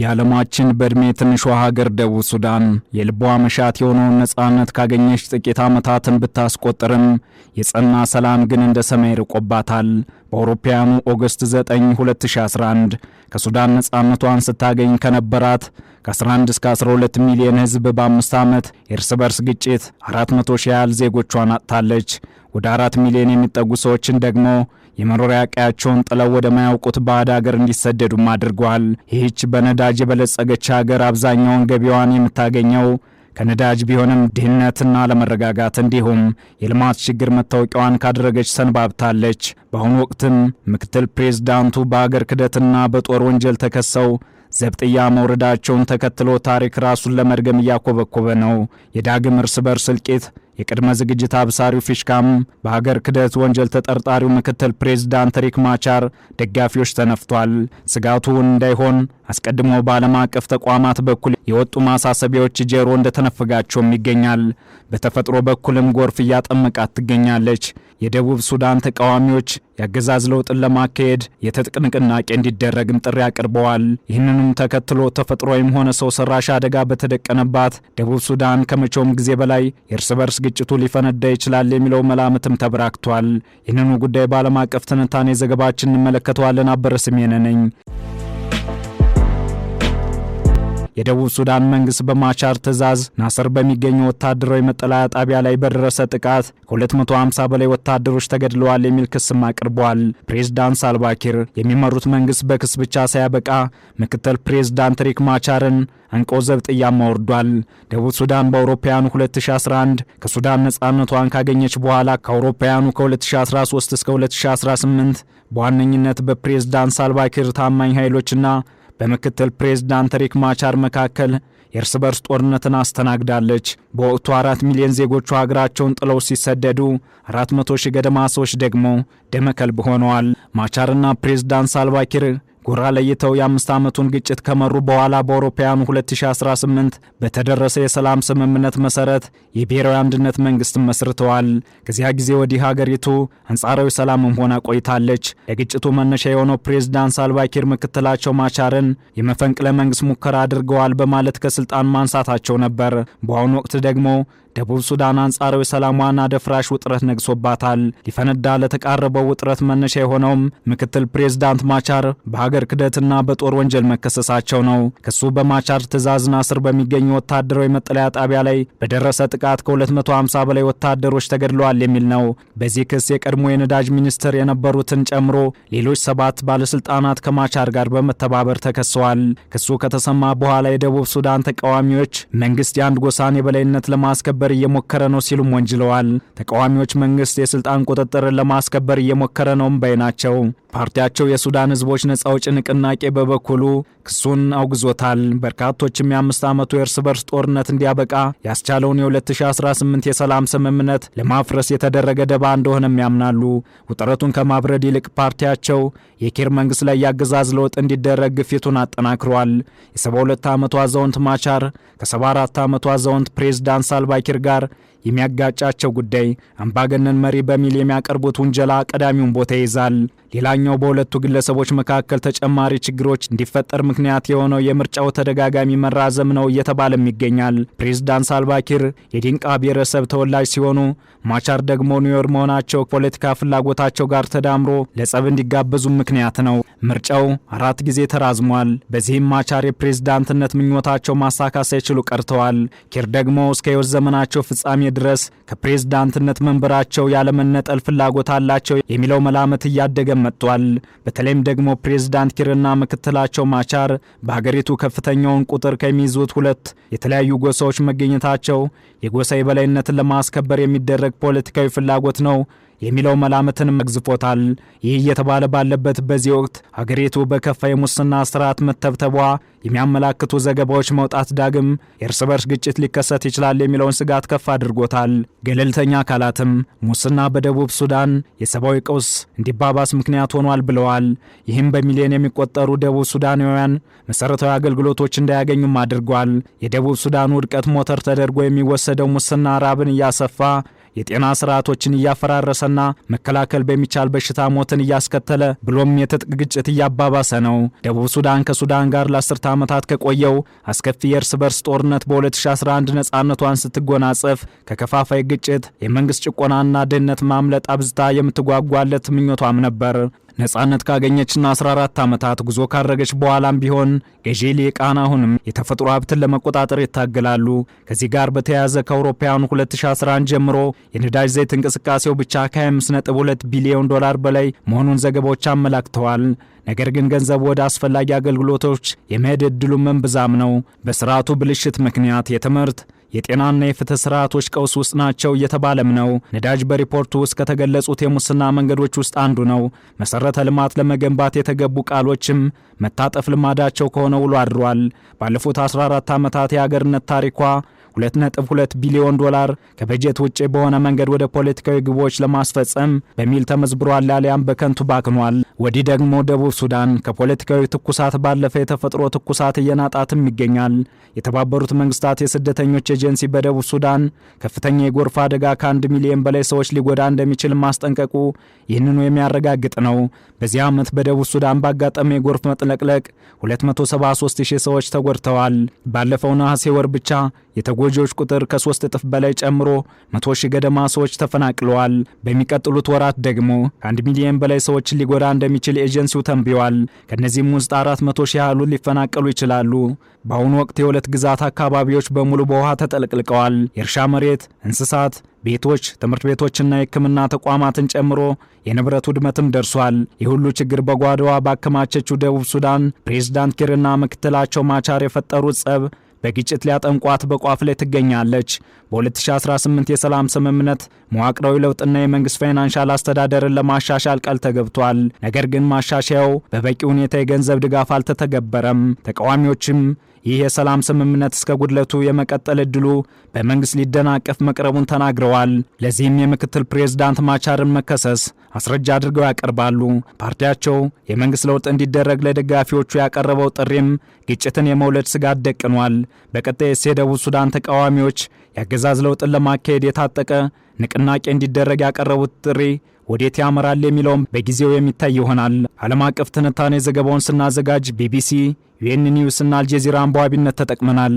የዓለማችን በእድሜ ትንሿ ሀገር ደቡብ ሱዳን የልቧ መሻት የሆነውን ነጻነት ካገኘች ጥቂት ዓመታትን ብታስቆጥርም የጸና ሰላም ግን እንደ ሰማይ ርቆባታል። በአውሮፓውያኑ ኦገስት 9 2011 ከሱዳን ነጻነቷን ስታገኝ ከነበራት ከ11 እስከ 12 ሚሊዮን ሕዝብ በ5 ዓመት የእርስ በርስ ግጭት 400 ሺህ ያህል ዜጎቿን አጥታለች። ወደ 4 ሚሊዮን የሚጠጉ ሰዎችን ደግሞ የመኖሪያ ቀያቸውን ጥለው ወደ ማያውቁት ባዕድ ሀገር እንዲሰደዱም አድርጓል። ይህች በነዳጅ የበለጸገች ሀገር አብዛኛውን ገቢዋን የምታገኘው ከነዳጅ ቢሆንም ድህነትና አለመረጋጋት እንዲሁም የልማት ችግር መታወቂያዋን ካደረገች ሰንባብታለች። በአሁኑ ወቅትም ምክትል ፕሬዝዳንቱ በአገር ክህደትና በጦር ወንጀል ተከሰው ዘብጥያ መውረዳቸውን ተከትሎ ታሪክ ራሱን ለመድገም እያኮበኮበ ነው። የዳግም እርስ በርስ እልቂት የቅድመ ዝግጅት አብሳሪው ፊሽካም በሀገር ክህደት ወንጀል ተጠርጣሪው ምክትል ፕሬዝዳንት ሪክ ማቻር ደጋፊዎች ተነፍቷል። ስጋቱ እንዳይሆን አስቀድሞ በዓለም አቀፍ ተቋማት በኩል የወጡ ማሳሰቢያዎች ጀሮ እንደተነፈጋቸውም ይገኛል። በተፈጥሮ በኩልም ጎርፍ እያጠመቃት ትገኛለች። የደቡብ ሱዳን ተቃዋሚዎች የአገዛዝ ለውጥን ለማካሄድ የትጥቅ ንቅናቄ እንዲደረግም ጥሪ አቅርበዋል። ይህንንም ተከትሎ ተፈጥሯዊም ሆነ ሰው ሰራሽ አደጋ በተደቀነባት ደቡብ ሱዳን ከመቼውም ጊዜ በላይ የእርስ በርስ ግጭቱ ሊፈነዳ ይችላል የሚለው መላምትም ተበራክቷል። ይህንኑ ጉዳይ በዓለም አቀፍ ትንታኔ ዘገባችን እንመለከተዋለን። አበረ ስሜነ ነኝ። የደቡብ ሱዳን መንግስት በማቻር ትዕዛዝ ናስር በሚገኘው ወታደራዊ መጠለያ ጣቢያ ላይ በደረሰ ጥቃት ከ250 በላይ ወታደሮች ተገድለዋል የሚል ክስም አቅርበዋል። ፕሬዝዳንት ሳልቫኪር የሚመሩት መንግስት በክስ ብቻ ሳያበቃ ምክትል ፕሬዝዳንት ሪክ ማቻርን አንቆ ዘብጥያም አውርዷል። ደቡብ ሱዳን በአውሮፓውያኑ 2011 ከሱዳን ነጻነቷን ካገኘች በኋላ ከአውሮፓውያኑ ከ2013 እስከ 2018 በዋነኝነት በፕሬዝዳንት ሳልቫኪር ታማኝ ኃይሎችና በምክትል ፕሬዝዳንት ሪክ ማቻር መካከል የእርስ በርስ ጦርነትን አስተናግዳለች። በወቅቱ 4 ሚሊዮን ዜጎቿ ሀገራቸውን ጥለው ሲሰደዱ 400 ሺህ ገደማ ሰዎች ደግሞ ደመከልብ ሆነዋል። ማቻርና ፕሬዝዳንት ሳልቫኪር ጎራ ለይተው የ5 ዓመቱን ግጭት ከመሩ በኋላ በአውሮፓውያኑ 2018 በተደረሰ የሰላም ስምምነት መሰረት የብሔራዊ አንድነት መንግስት መስርተዋል። ከዚያ ጊዜ ወዲህ ሀገሪቱ አንጻራዊ ሰላምም ሆና ቆይታለች። የግጭቱ መነሻ የሆነው ፕሬዝዳንት ሳልቫኪር ምክትላቸው ማቻርን የመፈንቅለ መንግስት ሙከራ አድርገዋል በማለት ከስልጣን ማንሳታቸው ነበር። በአሁኑ ወቅት ደግሞ ደቡብ ሱዳን አንጻራዊ ሰላሟን አደፍራሽ ውጥረት ነግሶባታል። ሊፈነዳ ለተቃረበው ውጥረት መነሻ የሆነውም ምክትል ፕሬዝዳንት ማቻር በሀገር ክህደትና በጦር ወንጀል መከሰሳቸው ነው። ክሱ በማቻር ትዕዛዝ ናስር በሚገኙ ወታደራዊ መጠለያ ጣቢያ ላይ በደረሰ ጥቃት ከ250 በላይ ወታደሮች ተገድለዋል የሚል ነው። በዚህ ክስ የቀድሞ የነዳጅ ሚኒስትር የነበሩትን ጨምሮ ሌሎች 7 ባለስልጣናት ከማቻር ጋር በመተባበር ተከሰዋል። ክሱ ከተሰማ በኋላ የደቡብ ሱዳን ተቃዋሚዎች መንግስት የአንድ ጎሳን የበላይነት ለማስከበር እየሞከረ ነው ሲሉም ወንጅለዋል። ተቃዋሚዎች መንግስት የስልጣን ቁጥጥርን ለማስከበር እየሞከረ ነውም ባይ ናቸው። ፓርቲያቸው የሱዳን ህዝቦች ነጻ አውጪ ንቅናቄ በበኩሉ ክሱን አውግዞታል። በርካቶችም የ5 ዓመቱ የእርስ በርስ ጦርነት እንዲያበቃ ያስቻለውን የ2018 የሰላም ስምምነት ለማፍረስ የተደረገ ደባ እንደሆነም ያምናሉ። ውጥረቱን ከማብረድ ይልቅ ፓርቲያቸው የኪር መንግስት ላይ ያገዛዝ ለውጥ እንዲደረግ ግፊቱን አጠናክሯል። የ72 ዓመቱ አዛውንት ማቻር ከ74 ዓመቱ አዛውንት ፕሬዝዳንት ሳልቫኪር ጋር የሚያጋጫቸው ጉዳይ አምባገነን መሪ በሚል የሚያቀርቡት ውንጀላ ቀዳሚውን ቦታ ይይዛል። ሌላኛው በሁለቱ ግለሰቦች መካከል ተጨማሪ ችግሮች እንዲፈጠር ምክንያት የሆነው የምርጫው ተደጋጋሚ መራዘም ነው እየተባለም ይገኛል። ፕሬዝዳንት ሳልቫኪር የዲንቃ ብሔረሰብ ተወላጅ ሲሆኑ ማቻር ደግሞ ኒውዮር መሆናቸው ፖለቲካ ፍላጎታቸው ጋር ተዳምሮ ለጸብ እንዲጋበዙ ምክንያት ነው። ምርጫው 4 ጊዜ ተራዝሟል። በዚህም ማቻር የፕሬዝዳንትነት ምኞታቸው ማሳካት ሳይችሉ ቀርተዋል። ኪር ደግሞ እስከ ሕይወት ዘመናቸው ፍጻሜ ድረስ ከፕሬዝዳንትነት መንበራቸው ያለመነጠል ፍላጎት አላቸው የሚለው መላመት እያደገ መጥቷል። በተለይም ደግሞ ፕሬዝዳንት ኪርና ምክትላቸው ማቻር በሀገሪቱ ከፍተኛውን ቁጥር ከሚይዙት 2 የተለያዩ ጎሳዎች መገኘታቸው የጎሳ የበላይነትን ለማስከበር የሚደረግ ፖለቲካዊ ፍላጎት ነው የሚለው መላምትን መግዝፎታል። ይህ እየተባለ ባለበት በዚህ ወቅት ሀገሪቱ በከፋ የሙስና ስርዓት መተብተቧ የሚያመላክቱ ዘገባዎች መውጣት ዳግም የእርስ በርስ ግጭት ሊከሰት ይችላል የሚለውን ስጋት ከፍ አድርጎታል። ገለልተኛ አካላትም ሙስና በደቡብ ሱዳን የሰብአዊ ቀውስ እንዲባባስ ምክንያት ሆኗል ብለዋል። ይህም በሚሊዮን የሚቆጠሩ ደቡብ ሱዳናውያን መሰረታዊ አገልግሎቶች እንዳያገኙም አድርጓል። የደቡብ ሱዳን ውድቀት ሞተር ተደርጎ የሚወሰደው ሙስና ራብን እያሰፋ የጤና ስርዓቶችን እያፈራረሰና መከላከል በሚቻል በሽታ ሞትን እያስከተለ ብሎም የትጥቅ ግጭት እያባባሰ ነው። ደቡብ ሱዳን ከሱዳን ጋር ለ10 ዓመታት ከቆየው አስከፊ የእርስ በርስ ጦርነት በ2011 ነጻነቷን ስትጎናጸፍ ከከፋፋይ ግጭት፣ የመንግስት ጭቆናና ድህነት ማምለጥ አብዝታ የምትጓጓለት ምኞቷም ነበር። ነጻነት ካገኘችና 14 ዓመታት ጉዞ ካረገች በኋላም ቢሆን ገዢ ሊቃን አሁንም የተፈጥሮ ሀብትን ለመቆጣጠር ይታገላሉ። ከዚህ ጋር በተያያዘ ከአውሮፓውያኑ 2011 ጀምሮ የነዳጅ ዘይት እንቅስቃሴው ብቻ ከ25.2 ቢሊዮን ዶላር በላይ መሆኑን ዘገባዎች አመላክተዋል። ነገር ግን ገንዘቡ ወደ አስፈላጊ አገልግሎቶች የመሄድ ዕድሉ እምብዛም ነው። በስርዓቱ ብልሽት ምክንያት የትምህርት የጤናና የፍትህ ስርዓቶች ቀውስ ውስጥ ናቸው እየተባለም ነው። ነዳጅ በሪፖርቱ ውስጥ ከተገለጹት የሙስና መንገዶች ውስጥ አንዱ ነው። መሰረተ ልማት ለመገንባት የተገቡ ቃሎችም መታጠፍ ልማዳቸው ከሆነ ውሎ አድሯል። ባለፉት 14 ዓመታት የሀገርነት ታሪኳ 2.2 ቢሊዮን ዶላር ከበጀት ውጪ በሆነ መንገድ ወደ ፖለቲካዊ ግቦች ለማስፈጸም በሚል ተመዝብሯል፣ አሊያም በከንቱ ባክኗል። ወዲህ ደግሞ ደቡብ ሱዳን ከፖለቲካዊ ትኩሳት ባለፈ የተፈጥሮ ትኩሳት እየናጣትም ይገኛል። የተባበሩት መንግስታት የስደተኞች ኤጀንሲ በደቡብ ሱዳን ከፍተኛ የጎርፍ አደጋ ከ1 ሚሊዮን በላይ ሰዎች ሊጎዳ እንደሚችል ማስጠንቀቁ ይህንኑ የሚያረጋግጥ ነው። በዚህ ዓመት በደቡብ ሱዳን ባጋጠመ የጎርፍ መጥለቅለቅ 273,000 ሰዎች ተጎድተዋል። ባለፈው ነሐሴ ወር ብቻ የተጎጂዎች ቁጥር ከ3 እጥፍ በላይ ጨምሮ 100,000 ገደማ ሰዎች ተፈናቅለዋል። በሚቀጥሉት ወራት ደግሞ ከ1 ሚሊዮን በላይ ሰዎች ሊጎዳ እንደሚችል ኤጀንሲው ተንብዮአል። ከነዚህም ውስጥ 400,000 ያህሉ ሊፈናቀሉ ይችላሉ። በአሁኑ ወቅት የሁለት ግዛት አካባቢዎች በሙሉ በውሃ ተጠልቅልቀዋል። የእርሻ መሬት፣ እንስሳት፣ ቤቶች፣ ትምህርት ቤቶችና የሕክምና ተቋማትን ጨምሮ የንብረት ውድመትም ደርሷል። የሁሉ ችግር በጓዳዋ ባከማቸችው ደቡብ ሱዳን ፕሬዝዳንት ኪርና ምክትላቸው ማቻር የፈጠሩት ጸብ በግጭት ሊያጠንቋት በቋፍ ላይ ትገኛለች። በ2018 የሰላም ስምምነት መዋቅራዊ ለውጥና የመንግስት ፋይናንሻል አስተዳደርን ለማሻሻል ቃል ተገብቷል። ነገር ግን ማሻሻያው በበቂ ሁኔታ የገንዘብ ድጋፍ አልተተገበረም። ተቃዋሚዎችም ይህ የሰላም ስምምነት እስከ ጉድለቱ የመቀጠል ዕድሉ በመንግስት ሊደናቀፍ መቅረቡን ተናግረዋል። ለዚህም የምክትል ፕሬዝዳንት ማቻርን መከሰስ አስረጃ አድርገው ያቀርባሉ። ፓርቲያቸው የመንግስት ለውጥ እንዲደረግ ለደጋፊዎቹ ያቀረበው ጥሪም ግጭትን የመውለድ ስጋት ደቅኗል። በቀጣይ የደቡብ ሱዳን ተቃዋሚዎች የአገዛዝ ለውጥን ለማካሄድ የታጠቀ ንቅናቄ እንዲደረግ ያቀረቡት ጥሪ ወዴት ያመራል የሚለውም በጊዜው የሚታይ ይሆናል። ዓለም አቀፍ ትንታኔ ዘገባውን ስናዘጋጅ ቢቢሲ፣ ዩኤን ኒውስ እና አልጀዚራን በዋቢነት ተጠቅመናል።